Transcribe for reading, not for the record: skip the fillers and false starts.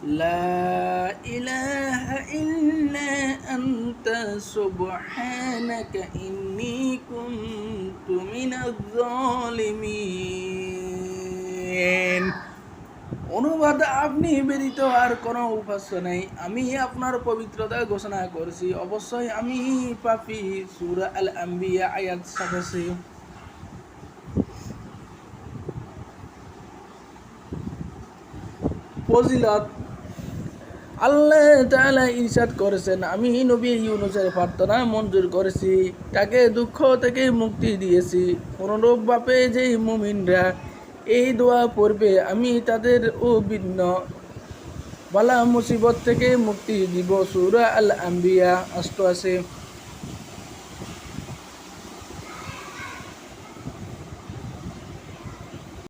لا إله إلا أنت سبحانك إني كنت من الظالمين। অনুবাদ আপনি ব্যতীত আর কোনো উপাস্য নেই, আমি আপনার পবিত্রতা ঘোষণা করছি, অবশ্যই আমি পাপী। সূরা আল আম্বিয়া আয়াত 87। ফজিলত। আল্লাহ তাআলা ইরশাদ করেছেন, আমি নবী ইউনূসের প্রার্থনা মঞ্জুর করেছি, তাকে দুঃখ থেকে মুক্তি দিয়েছি। অনুরূপভাবে যেই মুমিনরা এই দোয়া পড়বে আমি তাদের ভিন্ন বালা মুসিবত থেকে মুক্তি দিব। সূরা আল আম্বিয়া 88।